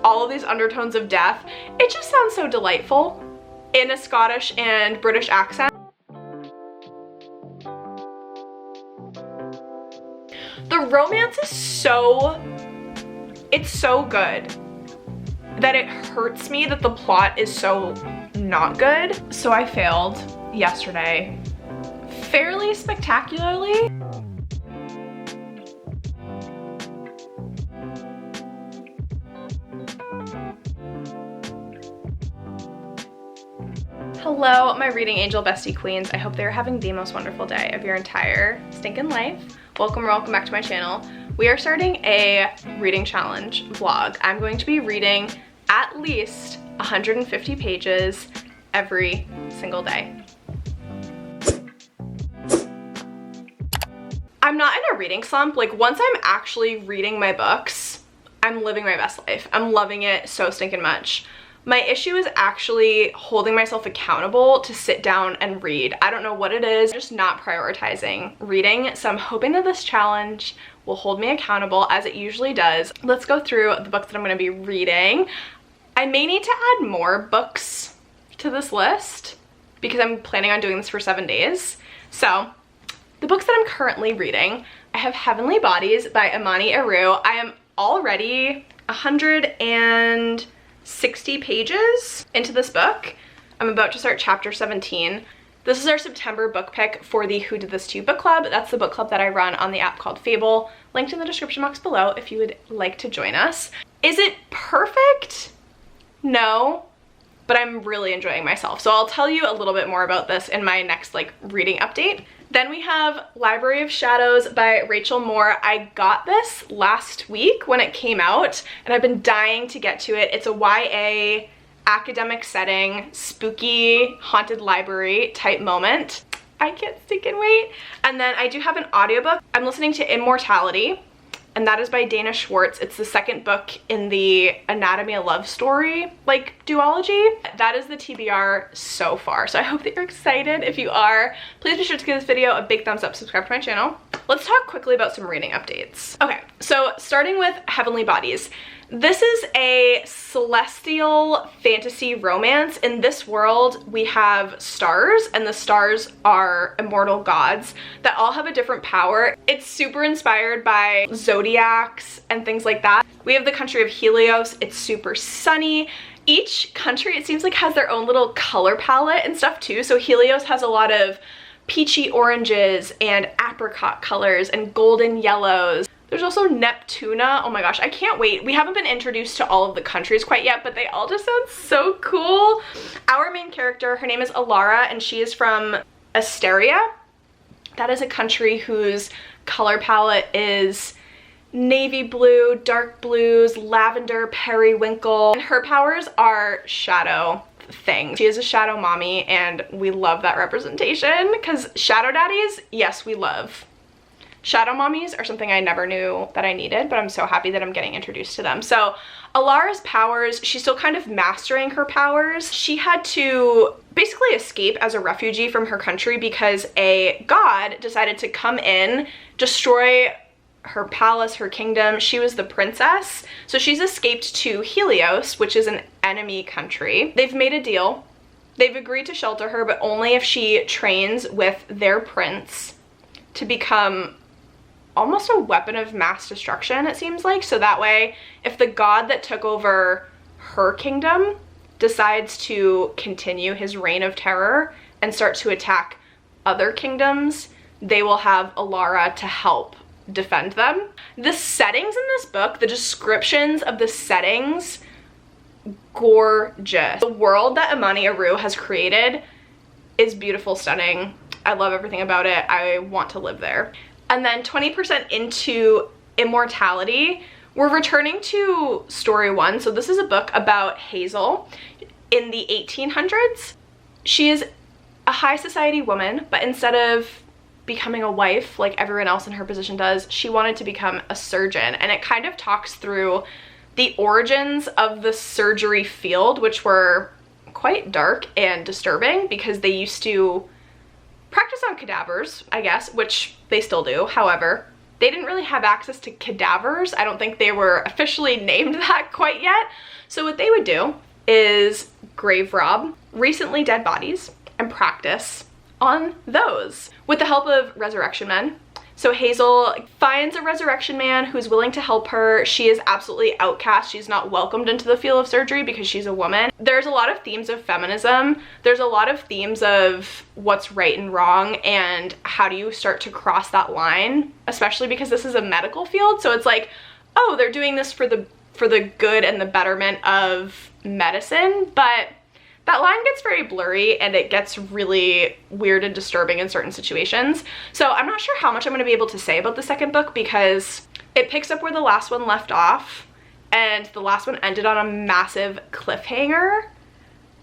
all of these undertones of death. It just sounds so delightful in a Scottish and British accent. The romance is it's so good that it hurts me that the plot is so not good. So I failed yesterday fairly spectacularly. Hello, my reading angel bestie queens. I hope they're having the most wonderful day of your entire stinking life. Welcome or welcome back to my channel. We are starting a reading challenge vlog. I'm going to be reading at least 150 pages every single day. I'm not in a reading slump. Like, once I'm actually reading my books, I'm living my best life. I'm loving it so stinking much. My issue is actually holding myself accountable to sit down and read. I don't know what it is, just not prioritizing reading. So I'm hoping that this challenge will hold me accountable, as it usually does. Let's go through the books that I'm gonna be reading. I may need to add more books to this list because I'm planning on doing this for 7 days. So the books that I'm currently reading, I have Heavenly Bodies by Amani Aru. I am already 160 pages into this book. I'm about to start chapter 17. This is our September book pick for the Who Did This To book club. That's the book club that I run on the app called Fable. Linked in the description box below if you would like to join us. Is it perfect? No, but I'm really enjoying myself. So I'll tell you a little bit more about this in my next reading update. Then we have Library of Shadows by Rachel Moore. I got this last week when it came out, and I've been dying to get to it. It's a YA academic setting, spooky, haunted library type moment. I can't stick and wait. And then I do have an audiobook. I'm listening to Immortality, and that is by Dana Schwartz. It's the second book in the Anatomy of Love story, duology. That is the TBR so far. So I hope that you're excited. If you are, please be sure to give this video a big thumbs up, subscribe to my channel. Let's talk quickly about some reading updates. Okay, so starting with Heavenly Bodies. This is a celestial fantasy romance. In this world, we have stars, and the stars are immortal gods that all have a different power. It's super inspired by zodiacs and things like that. We have the country of Helios. It's super sunny. Each country, it seems like, has their own little color palette and stuff too. So Helios has a lot of peachy oranges and apricot colors and golden yellows. There's also Neptuna. Oh my gosh, I can't wait. We haven't been introduced to all of the countries quite yet, but they all just sound so cool. Our main character, her name is Alara, and she is from Asteria. That is a country whose color palette is navy blue, dark blues, lavender, periwinkle. And her powers are shadow things. She is a shadow mommy, and we love that representation because shadow daddies, yes, we love. Shadow mommies are something I never knew that I needed, but I'm so happy that I'm getting introduced to them. So Alara's powers, she's still kind of mastering her powers. She had to basically escape as a refugee from her country because a god decided to come in, destroy her palace, her kingdom. She was the princess. So she's escaped to Helios, which is an enemy country. They've made a deal. They've agreed to shelter her, but only if she trains with their prince to become almost a weapon of mass destruction, it seems like. So that way, if the god that took over her kingdom decides to continue his reign of terror and start to attack other kingdoms, they will have Alara to help defend them. The settings in this book, the descriptions of the settings, gorgeous. The world that Amani Aru has created is beautiful, stunning. I love everything about it. I want to live there. And then 20% into Immortality, we're returning to story 1. So this is a book about Hazel in the 1800s. She is a high society woman, but instead of becoming a wife like everyone else in her position does, she wanted to become a surgeon. And it kind of talks through the origins of the surgery field, which were quite dark and disturbing because they used to practice on cadavers, I guess, which they still do. However, they didn't really have access to cadavers. I don't think they were officially named that quite yet. So what they would do is grave rob recently dead bodies and practice on those with the help of resurrection men. So Hazel finds a resurrection man who's willing to help her. She is absolutely outcast. She's not welcomed into the field of surgery because she's a woman. There's a lot of themes of feminism. There's a lot of themes of what's right and wrong and how do you start to cross that line, especially because this is a medical field. So it's like, oh, they're doing this for the good and the betterment of medicine, but that line gets very blurry and it gets really weird and disturbing in certain situations. So I'm not sure how much I'm going to be able to say about the second book because it picks up where the last one left off, and the last one ended on a massive cliffhanger.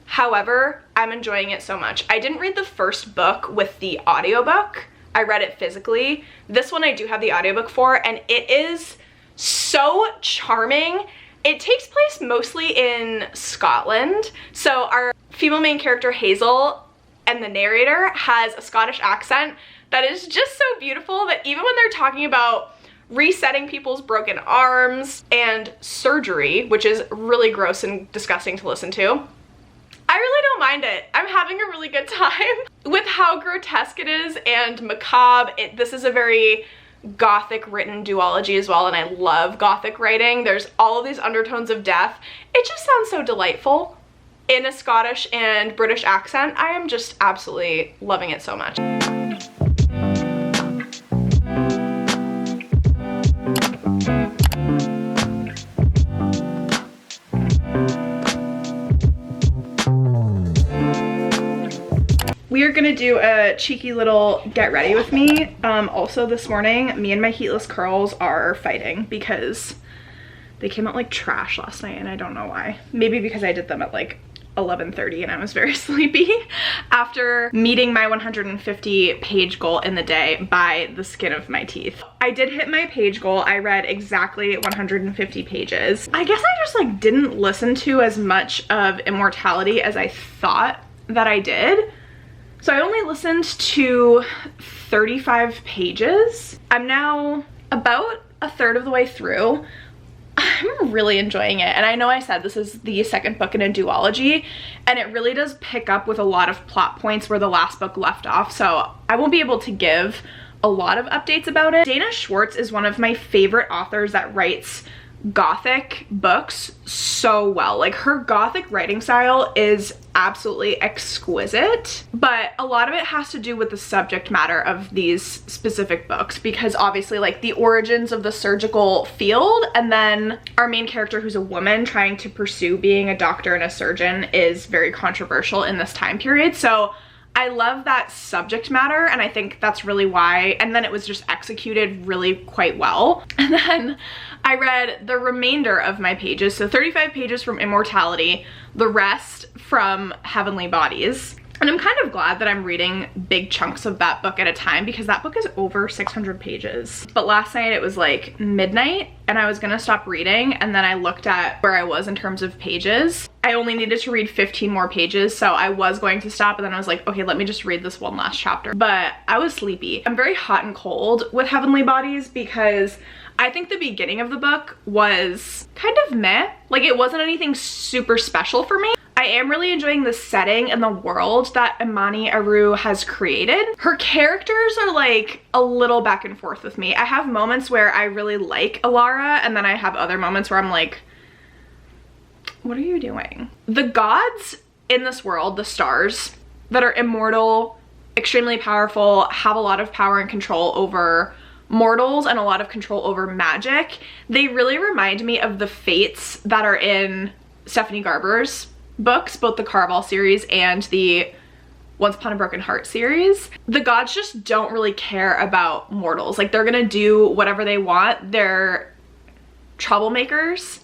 However, I'm enjoying it so much. I didn't read the first book with the audiobook. I read it physically. This one I do have the audiobook for, and it is so charming. It takes place mostly in Scotland. So our female main character Hazel and the narrator has a Scottish accent that is just so beautiful that even when they're talking about resetting people's broken arms and surgery, which is really gross and disgusting to listen to, I really don't mind it. I'm having a really good time with how grotesque it is and macabre. This is a very Gothic written duology as well, and I love Gothic writing. There's all of these undertones of death. It just sounds so delightful in a Scottish and British accent. I am just absolutely loving it so much. We are gonna do a cheeky little get ready with me. Also this morning, me and my heatless curls are fighting because they came out like trash last night and I don't know why. Maybe because I did them at like 11:30 and I was very sleepy after meeting my 150 page goal in the day by the skin of my teeth. I did hit my page goal. I read exactly 150 pages. I guess I just like didn't listen to as much of Immortality as I thought that I did. So I only listened to 35 pages. I'm now about a third of the way through. I'm really enjoying it. And I know I said this is the second book in a duology, and it really does pick up with a lot of plot points where the last book left off. So I won't be able to give a lot of updates about it. Dana Schwartz is one of my favorite authors that writes Gothic books so well. Like her Gothic writing style is absolutely exquisite, but a lot of it has to do with the subject matter of these specific books, because obviously like the origins of the surgical field and then our main character who's a woman trying to pursue being a doctor and a surgeon is very controversial in this time period. So I love that subject matter, and I think that's really why, and then it was just executed really quite well. And then I read the remainder of my pages, so 35 pages from Immortality, the rest from Heavenly Bodies. And I'm kind of glad that I'm reading big chunks of that book at a time because that book is over 600 pages. But last night it was like midnight and I was gonna stop reading, and then I looked at where I was in terms of pages. I only needed to read 15 more pages, so I was going to stop, and then I was like, okay, let me just read this one last chapter. But I was sleepy. I'm very hot and cold with Heavenly Bodies because I think the beginning of the book was kind of meh. Like it wasn't anything super special for me. I am really enjoying the setting and the world that Imani Aru has created. Her characters are like a little back and forth with me. I have moments where I really like Alara, and then I have other moments where I'm like, what are you doing? The gods in this world, the stars that are immortal, extremely powerful, have a lot of power and control over mortals and a lot of control over magic. They really remind me of the fates that are in Stephanie Garber's books, both the Caraval series and the Once Upon a Broken Heart series. The gods just don't really care about mortals. Like they're gonna do whatever they want. They're troublemakers.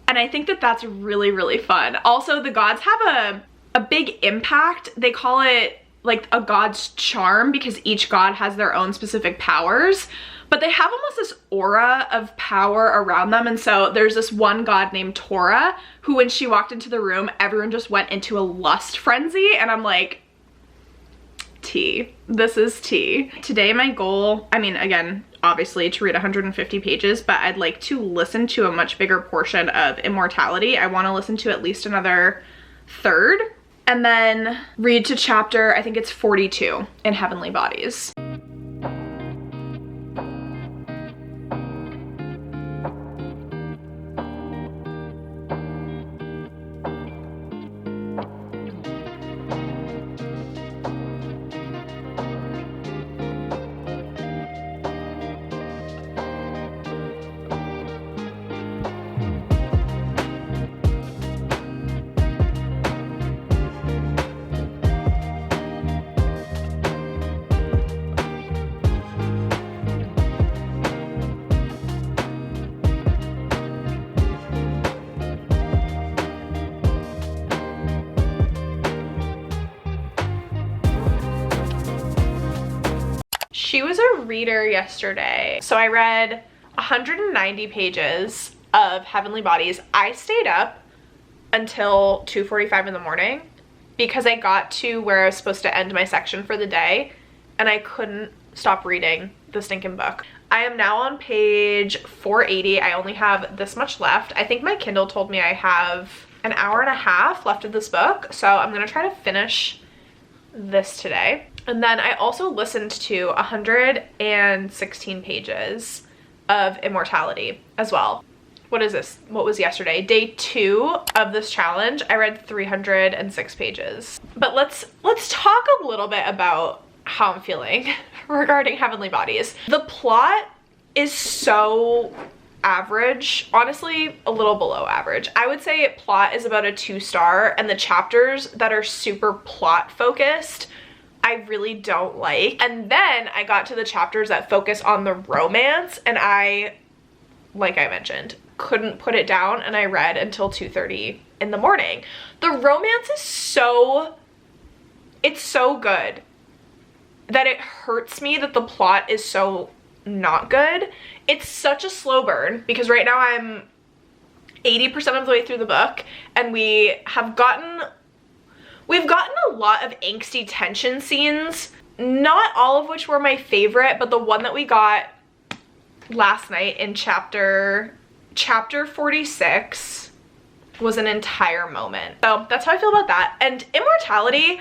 And I think that that's really, really fun. Also, the gods have a big impact. They call it like a god's charm because each god has their own specific powers, but they have almost this aura of power around them. And so there's this one god named Tora who, when she walked into the room, everyone just went into a lust frenzy, and I'm like, tea. This is tea. Today my goal, I mean, again, obviously to read 150 pages, but I'd like to listen to a much bigger portion of Immortality. I want to listen to at least another third and then read to chapter, I think it's 42 in Heavenly Bodies. She was a reader yesterday. So I read 190 pages of Heavenly Bodies. I stayed up until 2:45 in the morning because I got to where I was supposed to end my section for the day and I couldn't stop reading the stinking book. I am now on page 480. I only have this much left. I think my Kindle told me I have an hour and a half left of this book, so I'm gonna try to finish this today. And then I also listened to 116 pages of Immortality as well. What is this? What was yesterday? Day 2 of this challenge. I read 306 pages. But let's talk a little bit about how I'm feeling regarding Heavenly Bodies. The plot is so average, honestly a little below average. I would say plot is about a 2-star, and the chapters that are super plot focused I really don't like. And then I got to the chapters that focus on the romance and I, like I mentioned, couldn't put it down and I read until 2:30 in the morning. The romance is it's so good that it hurts me that the plot is so not good. It's such a slow burn because right now I'm 80% of the way through the book and we've gotten a lot of angsty tension scenes, not all of which were my favorite, but the one that we got last night in chapter 46 was an entire moment. So that's how I feel about that. And Immortality,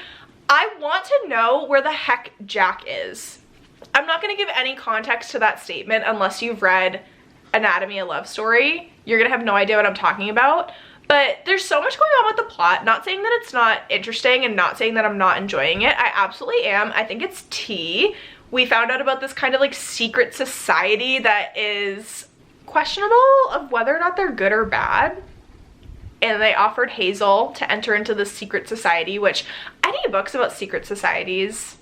I want to know where the heck Jack is. I'm not going to give any context to that statement unless you've read Anatomy of Love Story. You're going to have no idea what I'm talking about. But there's so much going on with the plot. Not saying that it's not interesting and not saying that I'm not enjoying it. I absolutely am. I think it's tea. We found out about this kind of like secret society that is questionable of whether or not they're good or bad. And they offered Hazel to enter into this secret society, which any books about secret societies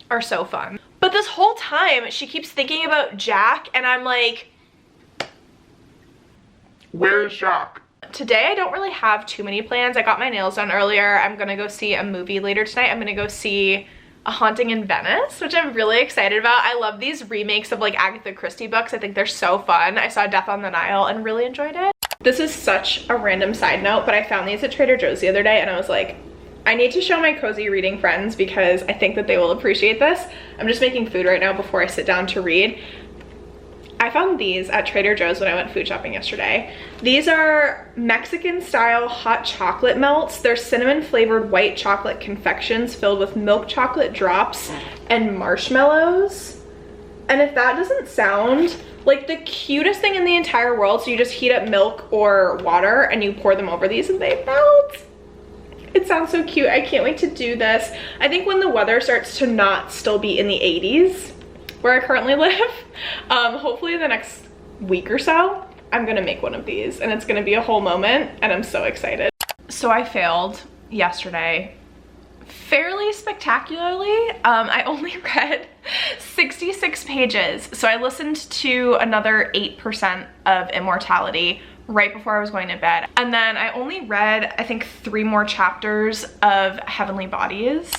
are so fun. But this whole time she keeps thinking about Jack and I'm like, where's Jack? Today I don't really have too many plans. I got my nails done earlier. I'm gonna go see a movie later tonight. I'm gonna go see A Haunting in Venice, which I'm really excited about. I love these remakes of like Agatha Christie books. I think they're so fun. I saw Death on the Nile and really enjoyed it. This is such a random side note, but I found these at Trader Joe's the other day and I was like, I need to show my cozy reading friends because I think that they will appreciate this. I'm just making food right now before I sit down to read. I found these at Trader Joe's when I went food shopping yesterday. These are Mexican style hot chocolate melts. They're cinnamon flavored white chocolate confections filled with milk chocolate drops and marshmallows. And if that doesn't sound like the cutest thing in the entire world, so you just heat up milk or water and you pour them over these and they melt. It sounds so cute. I can't wait to do this. I think when the weather starts to not still be in the 80s, where I currently live, hopefully in the next week or so, I'm gonna make one of these and it's gonna be a whole moment and I'm so excited. So I failed yesterday fairly spectacularly. I only read 66 pages. So I listened to another 8% of Immortality right before I was going to bed. And then I only read, I think 3 more chapters of Heavenly Bodies.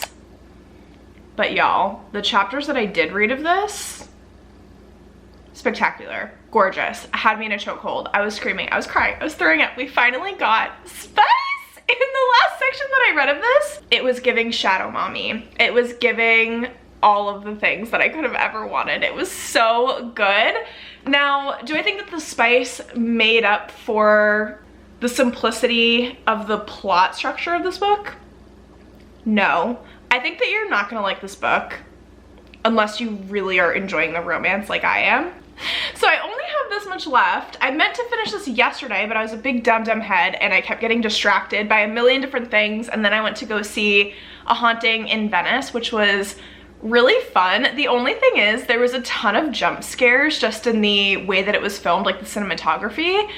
But y'all, the chapters that I did read of this, spectacular, gorgeous, had me in a chokehold. I was screaming, I was crying, I was throwing up. We finally got space in the last section that I read of this. It was giving Shadow Mommy. It was giving all of the things that I could have ever wanted. It was so good. Now, do I think that the spice made up for the simplicity of the plot structure of this book? No. I think that you're not gonna like this book unless you really are enjoying the romance like I am. So I only have this much left. I meant to finish this yesterday, but I was a big dumb head and I kept getting distracted by a million different things, and then I went to go see A Haunting in Venice, which was really fun. The only thing is there was a ton of jump scares just in the way that it was filmed, like the cinematography,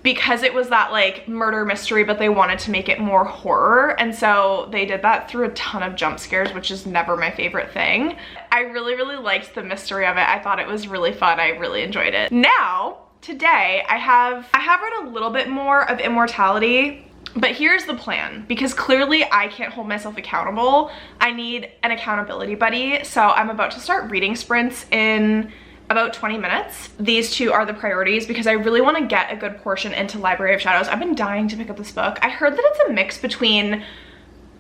because it was that like murder mystery, but they wanted to make it more horror, and so they did that through a ton of jump scares, which is never my favorite thing. I really liked the mystery of it. I thought it was really fun. I really enjoyed it. Now, today, I have read a little bit more of Immortality, but here's the plan, because clearly I can't hold myself accountable. I need an accountability buddy, so I'm about to start reading sprints in about 20 minutes. These two are the priorities because I really want to get a good portion into Library of Shadows. I've been dying to pick up this book. I heard that it's a mix between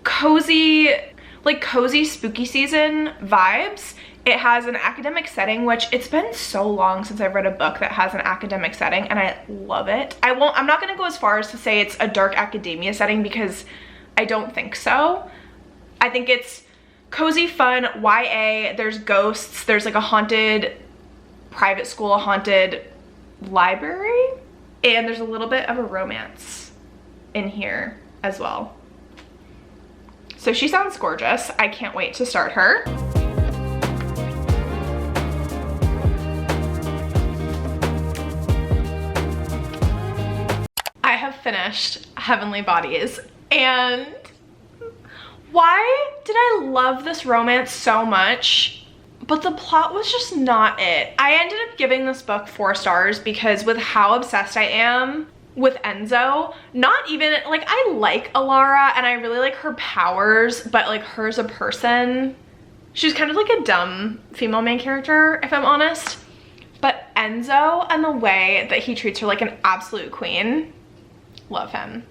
cozy spooky season vibes. It has an academic setting, which it's been so long since I've read a book that has an academic setting, and I love it. I'm not gonna go as far as to say it's a dark academia setting because I don't think so. I think it's cozy, fun, YA, there's ghosts, there's like a haunted private school, a haunted library, and there's a little bit of a romance in here as well. So she sounds gorgeous. I can't wait to start her. I have finished Heavenly Bodies, and why did I love this romance so much? But the plot was just not it. I ended up giving this book 4 stars because with how obsessed I am with Enzo, not even, like, I like Alara and I really like her powers, but like her as a person, she's kind of like a dumb female main character, if I'm honest. But Enzo and the way that he treats her like an absolute queen, love him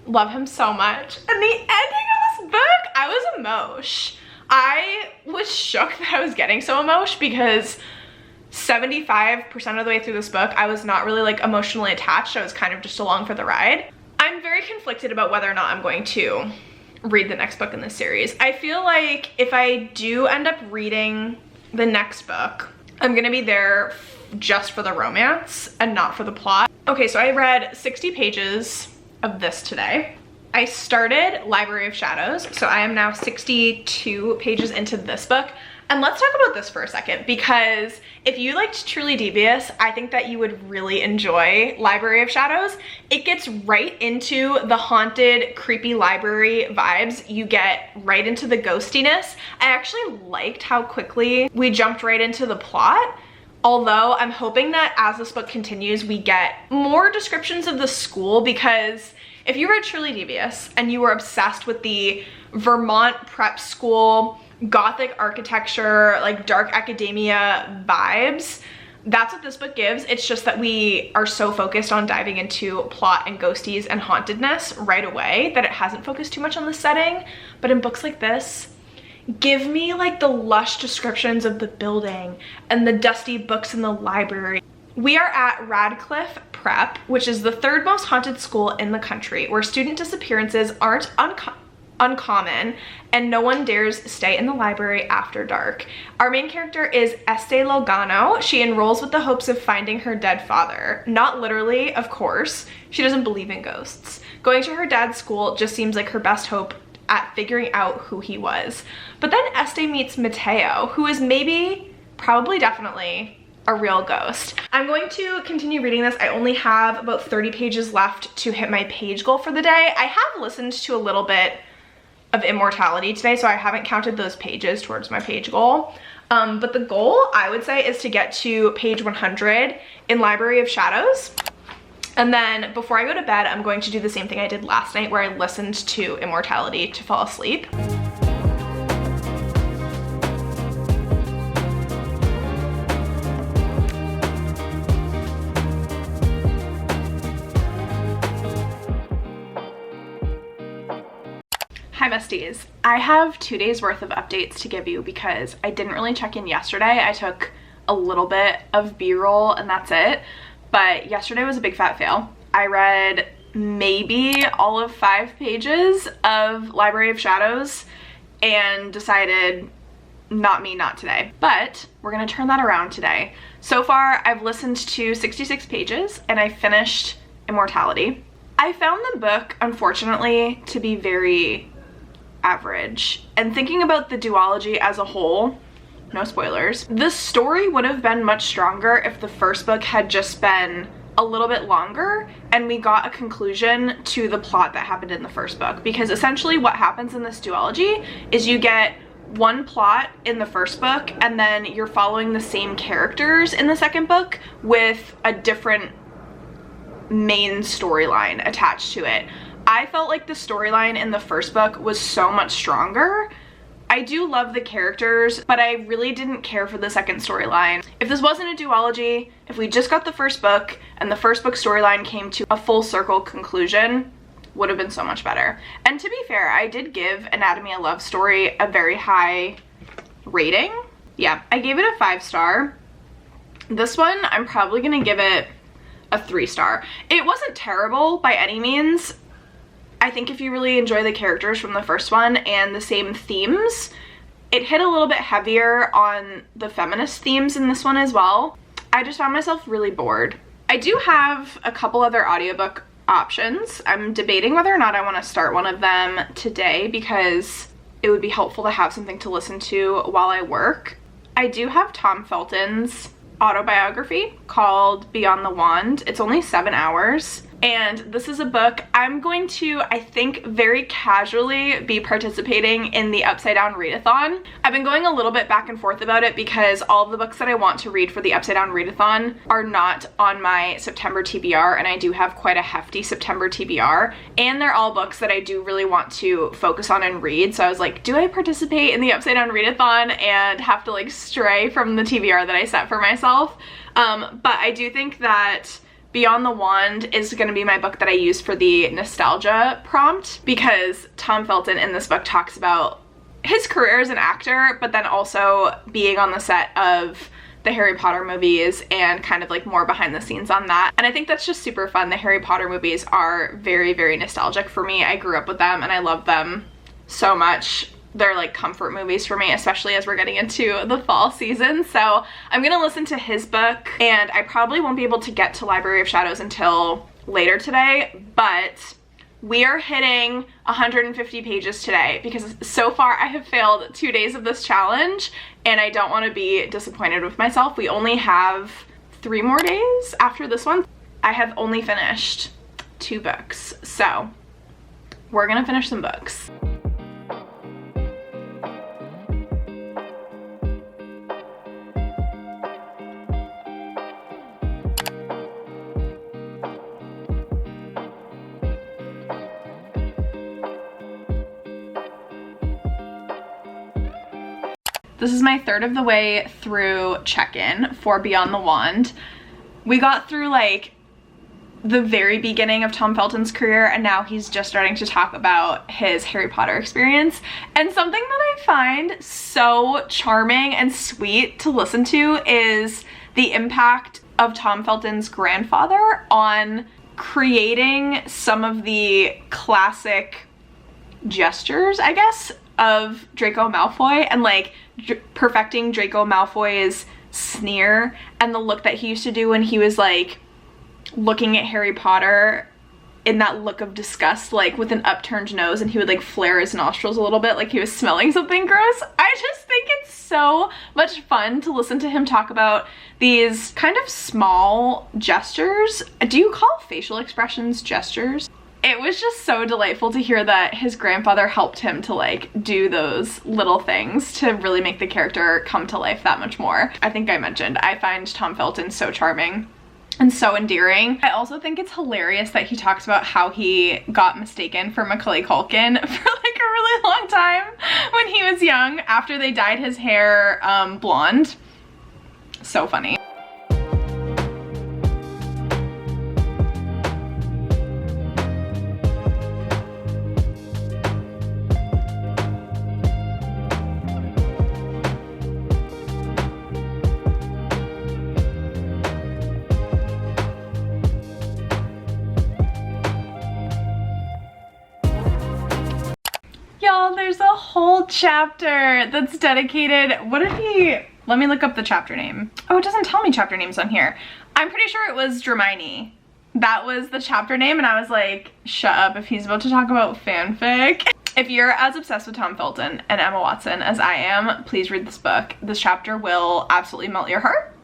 so much. And the ending of this book, I was emosh. I was shook that I was getting so emosh because 75% of the way through this book, I was not really like emotionally attached. I was kind of just along for the ride. I'm very conflicted about whether or not I'm going to read the next book in this series. I feel like if I do end up reading the next book, I'm gonna be there just for the romance and not for the plot. Okay, so I read 60 pages of this today. I started Library of Shadows, so I am now 62 pages into this book. And let's talk about this for a second, because if you liked Truly Devious, I think that you would really enjoy Library of Shadows. It gets right into the haunted, creepy library vibes. You get right into the ghostiness. I actually liked how quickly we jumped right into the plot. Although I'm hoping that as this book continues, we get more descriptions of the school, because if you read Truly Devious and you were obsessed with the Vermont prep school, gothic architecture, like dark academia vibes, that's what this book gives. It's just that we are so focused on diving into plot and ghosties and hauntedness right away that it hasn't focused too much on the setting. But in books like this, give me like the lush descriptions of the building and the dusty books in the library. We are at Radcliffe Prep, which is the 3rd most haunted school in the country, where student disappearances aren't uncommon and no one dares stay in the library after dark. Our main character is Este Logano. She enrolls with the hopes of finding her dead father. Not literally, of course. She doesn't believe in ghosts. Going to her dad's school just seems like her best hope at figuring out who he was. But then Este meets Mateo, who is maybe, probably, definitely a real ghost. I'm going to continue reading this. I only have about 30 pages left to hit my page goal for the day. I have listened to a little bit of Immortality today, so I haven't counted those pages towards my page goal. But the goal, I would say, is to get to page 100 in Library of Shadows. And then before I go to bed, I'm going to do the same thing I did last night, where I listened to Immortality to fall asleep. Hi besties. I have 2 days worth of updates to give you because I didn't really check in yesterday. I took a little bit of B-roll and that's it. But yesterday was a big fat fail. I read maybe all of 5 pages of Library of Shadows and decided not me, not today. But we're gonna turn that around today. So far, I've listened to 66 pages and I finished Immortality. I found the book, unfortunately, to be very average. And thinking about the duology as a whole, no spoilers, the story would have been much stronger if the first book had just been a little bit longer and we got a conclusion to the plot that happened in the first book. Because essentially what happens in this duology is you get one plot in the first book and then you're following the same characters in the second book with a different main storyline attached to it. I felt like the storyline in the first book was so much stronger. I do love the characters, but I really didn't care for the second storyline. If this wasn't a duology, if we just got the first book and the first book storyline came to a full circle conclusion, would have been so much better. And to be fair, I did give Anatomy of Love Story a very high rating. Yeah, I gave it a 5-star. This one, I'm probably gonna give it a 3-star. It wasn't terrible by any means. I think if you really enjoy the characters from the first one and the same themes, it hit a little bit heavier on the feminist themes in this one as well. I just found myself really bored. I do have a couple other audiobook options. I'm debating whether or not I want to start one of them today because it would be helpful to have something to listen to while I work. I do have Tom Felton's autobiography called Beyond the Wand. It's only 7 hours. And this is a book I'm going to, I think, very casually be participating in the Upside Down readathon. I've been going a little bit back and forth about it because all of the books that I want to read for the Upside Down readathon are not on my September TBR, and I do have quite a hefty September TBR. And they're all books that I do really want to focus on and read. So I was like, do I participate in the Upside Down readathon and have to like stray from the TBR that I set for myself? But I do think that Beyond the Wand is going to be my book that I use for the nostalgia prompt because Tom Felton in this book talks about his career as an actor, but then also being on the set of the Harry Potter movies and kind of like more behind the scenes on that. And I think that's just super fun. The Harry Potter movies are very, very nostalgic for me. I grew up with them and I love them so much. They're like comfort movies for me, especially as we're getting into the fall season. So I'm gonna listen to his book and I probably won't be able to get to Library of Shadows until later today, but we are hitting 150 pages today because so far I have failed 2 days of this challenge and I don't want to be disappointed with myself. We only have 3 more days after this one. I have only finished 2 books, so we're gonna finish some books. This is my 1/3 of the way through check-in for Beyond the Wand. We got through like the very beginning of Tom Felton's career and now he's just starting to talk about his Harry Potter experience. And something that I find so charming and sweet to listen to is the impact of Tom Felton's grandfather on creating some of the classic gestures, I guess, of Draco Malfoy and like perfecting Draco Malfoy's sneer and the look that he used to do when he was like looking at Harry Potter in that look of disgust, like with an upturned nose, and he would like flare his nostrils a little bit like he was smelling something gross. I just think it's so much fun to listen to him talk about these kind of small gestures. Do you call facial expressions gestures? It was just so delightful to hear that his grandfather helped him to like do those little things to really make the character come to life that much more. I think I mentioned I find Tom Felton so charming and so endearing. I also think it's hilarious that he talks about how he got mistaken for Macaulay Culkin for like a really long time when he was young after they dyed his hair blonde. So funny. Y'all, there's a whole chapter that's dedicated, let me look up the chapter name. Oh, it doesn't tell me chapter names on here. I'm pretty sure it was Dramini. That was the chapter name, and I was like, shut up if he's about to talk about fanfic. If you're as obsessed with Tom Felton and Emma Watson as I am, please read this book. This chapter will absolutely melt your heart.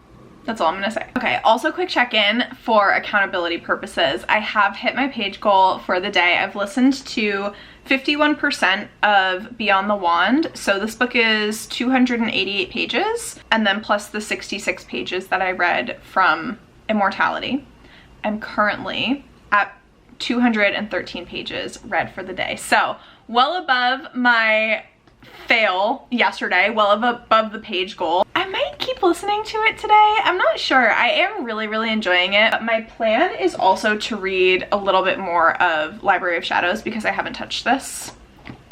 That's all I'm gonna say. Okay, also quick check-in for accountability purposes. I have hit my page goal for the day. I've listened to 51% of Beyond the Wand. So this book is 288 pages, and then plus the 66 pages that I read from Immortality. I'm currently at 213 pages read for the day. So well above my fail yesterday, well above the page goal. I might keep listening to it today. I'm not sure. I am really enjoying it. But my plan is also to read a little bit more of Library of Shadows because I haven't touched this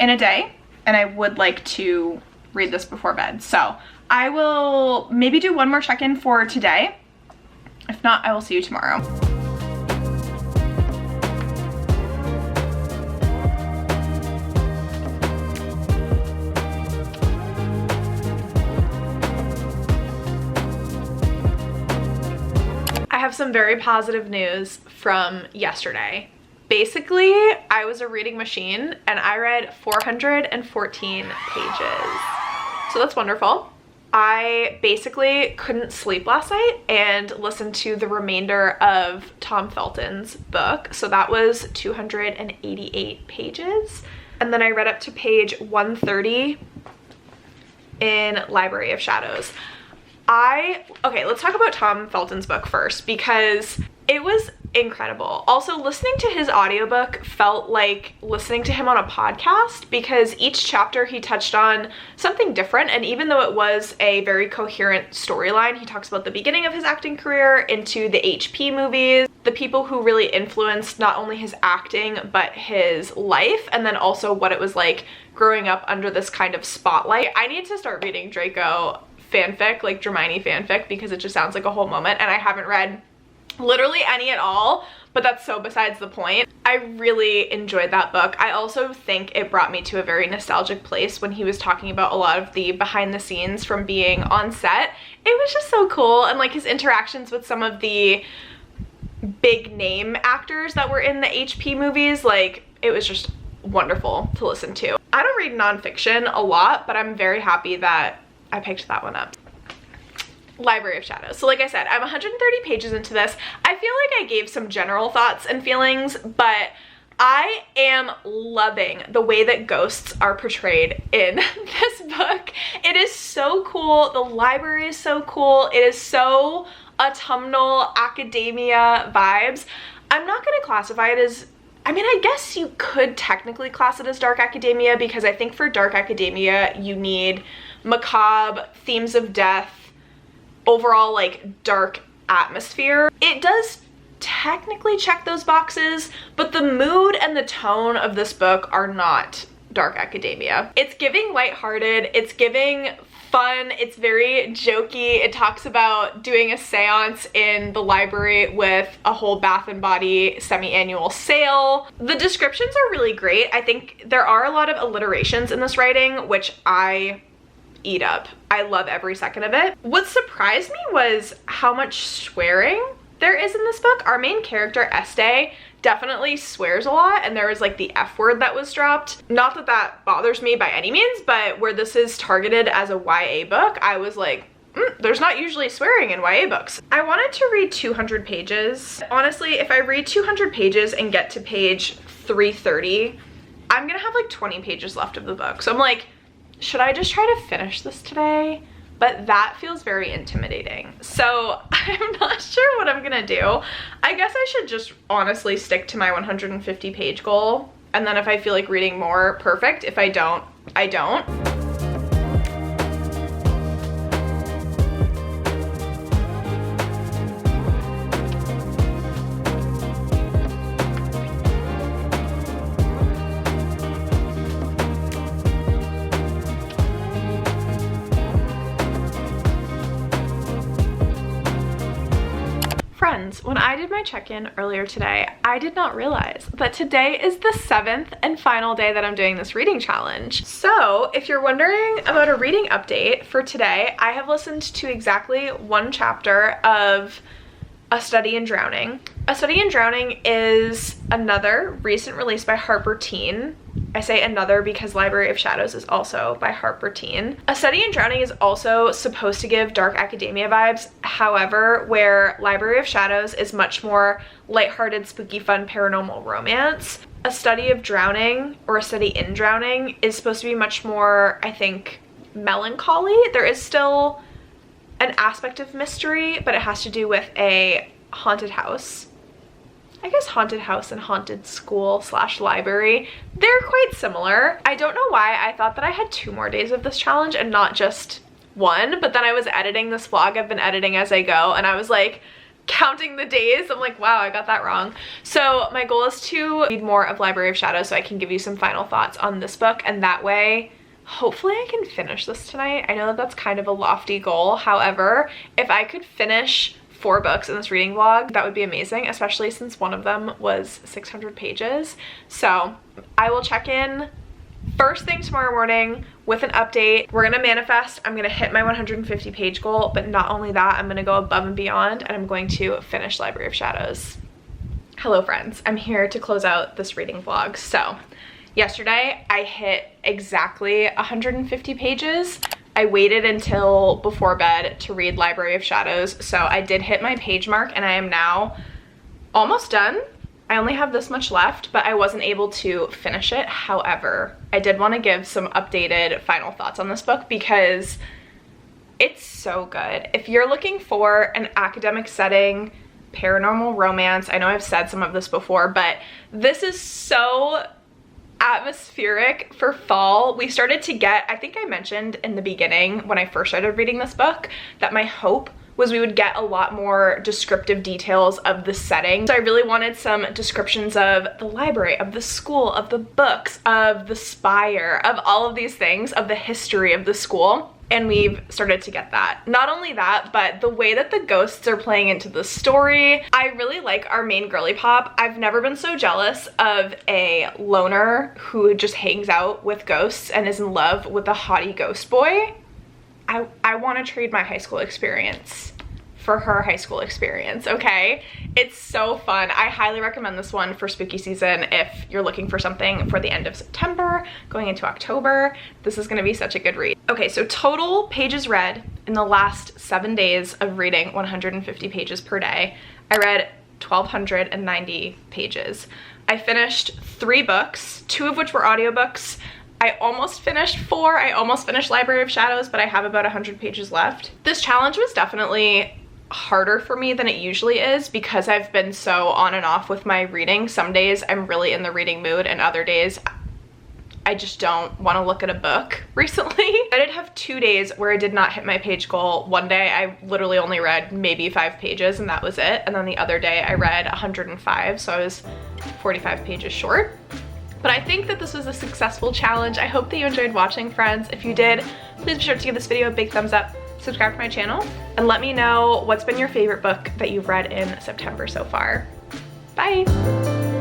in a day, and I would like to read this before bed. So I will maybe do one more check-in for today. If not, I will see you tomorrow. I have some very positive news from yesterday. Basically, I was a reading machine and I read 414 pages. So that's wonderful. I basically couldn't sleep last night and listened to the remainder of Tom Felton's book. So that was 288 pages. And then I read up to page 130 in Library of Shadows. Okay, let's talk about Tom Felton's book first because it was incredible. Also, listening to his audiobook felt like listening to him on a podcast because each chapter he touched on something different, and even though it was a very coherent storyline, he talks about the beginning of his acting career into the HP movies, the people who really influenced not only his acting but his life, and then also what it was like growing up under this kind of spotlight. I need to start reading Draco fanfic, like Dramini fanfic, because it just sounds like a whole moment, and I haven't read literally any at all, but that's so besides the point. I really enjoyed that book. I also think it brought me to a very nostalgic place when he was talking about a lot of the behind the scenes from being on set. It was just so cool, and like his interactions with some of the big name actors that were in the HP movies, like it was just wonderful to listen to. I don't read nonfiction a lot, but I'm very happy that I picked that one up. Library of Shadows. So like I said, I'm 130 pages into this. I feel like I gave some general thoughts and feelings, but I am loving the way that ghosts are portrayed in this book. It is so cool. The library is so cool. It is so autumnal academia vibes. I'm not going to classify it as, I mean, I guess you could technically class it as dark academia because I think for dark academia you need macabre, themes of death, overall like dark atmosphere. It does technically check those boxes, but the mood and the tone of this book are not dark academia. It's giving lighthearted, it's giving fun, it's very jokey. It talks about doing a seance in the library with a whole Bath and Body semi-annual sale. The descriptions are really great. I think there are a lot of alliterations in this writing, which I eat up. I love every second of it. What surprised me was how much swearing there is in this book. Our main character, Este, definitely swears a lot, and there was like the F word that was dropped. Not that that bothers me by any means, but where this is targeted as a YA book, I was like, there's not usually swearing in YA books. I wanted to read 200 pages. Honestly, if I read 200 pages and get to page 330, I'm gonna have like 20 pages left of the book. So I'm like, should I just try to finish this today? But that feels very intimidating. So I'm not sure what I'm gonna do. I guess I should just honestly stick to my 150 page goal. And then if I feel like reading more, perfect. If I don't, I don't. when I did my check-in earlier today, I did not realize that today is the 7th and final day that I'm doing this reading challenge. So if you're wondering about a reading update for today, I have listened to exactly one chapter of A Study in Drowning. A Study in Drowning is another recent release by Harper Teen. I say another because Library of Shadows is also by Harper Teen. A Study in Drowning is also supposed to give dark academia vibes. However, where Library of Shadows is much more lighthearted, spooky, fun, paranormal romance, A Study of Drowning, or A Study in Drowning, is supposed to be much more, I think, melancholy. There is still an aspect of mystery, but it has to do with a haunted house. I guess haunted house and haunted school / library, they're quite similar. I don't know why I thought that I had 2 more days of this challenge and not just 1, but then I was editing this vlog. I've been editing as I go, and I was like counting the days. I'm like, wow, I got that wrong. So my goal is to read more of Library of Shadows so I can give you some final thoughts on this book, and that way hopefully I can finish this tonight. I know that that's kind of a lofty goal. However, if I could finish 4 books in this reading vlog, that would be amazing, especially since one of them was 600 pages. So I will check in first thing tomorrow morning with an update. We're gonna manifest. I'm gonna hit my 150 page goal, but not only that, I'm gonna go above and beyond, and I'm going to finish Library of Shadows. Hello friends, I'm here to close out this reading vlog. So yesterday I hit exactly 150 pages. I waited until before bed to read Library of Shadows, so I did hit my page mark and I am now almost done. I only have this much left, but I wasn't able to finish it. However, I did want to give some updated final thoughts on this book because it's so good. If you're looking for an academic setting, paranormal romance, I know I've said some of this before, but this is so atmospheric for fall. We started to get, I think I mentioned in the beginning when I first started reading this book that my hope was we would get a lot more descriptive details of the setting. So I really wanted some descriptions of the library, of the school, of the books, of the spire, of all of these things, of the history of the school. And we've started to get that. Not only that, but the way that the ghosts are playing into the story. I really like our main girly pop. I've never been so jealous of a loner who just hangs out with ghosts and is in love with a haughty ghost boy. I want to trade my high school experience for her high school experience, okay? It's so fun. I highly recommend this one for spooky season if you're looking for something for the end of September, going into October. This is gonna be such a good read. Okay, so total pages read in the last 7 days of reading 150 pages per day. I read 1,290 pages. I finished 3 books, 2 of which were audiobooks. I almost finished 4. I almost finished Library of Shadows, but I have about 100 pages left. This challenge was definitely harder for me than it usually is because I've been so on and off with my reading. Some days I'm really in the reading mood and other days I just don't want to look at a book recently. I did have 2 days where I did not hit my page goal. One day I literally only read maybe 5 pages and that was it. And then the other day I read 105, so I was 45 pages short. But I think that this was a successful challenge. I hope that you enjoyed watching, friends. If you did, please be sure to give this video a big thumbs up, subscribe to my channel, and let me know what's been your favorite book that you've read in September so far. Bye!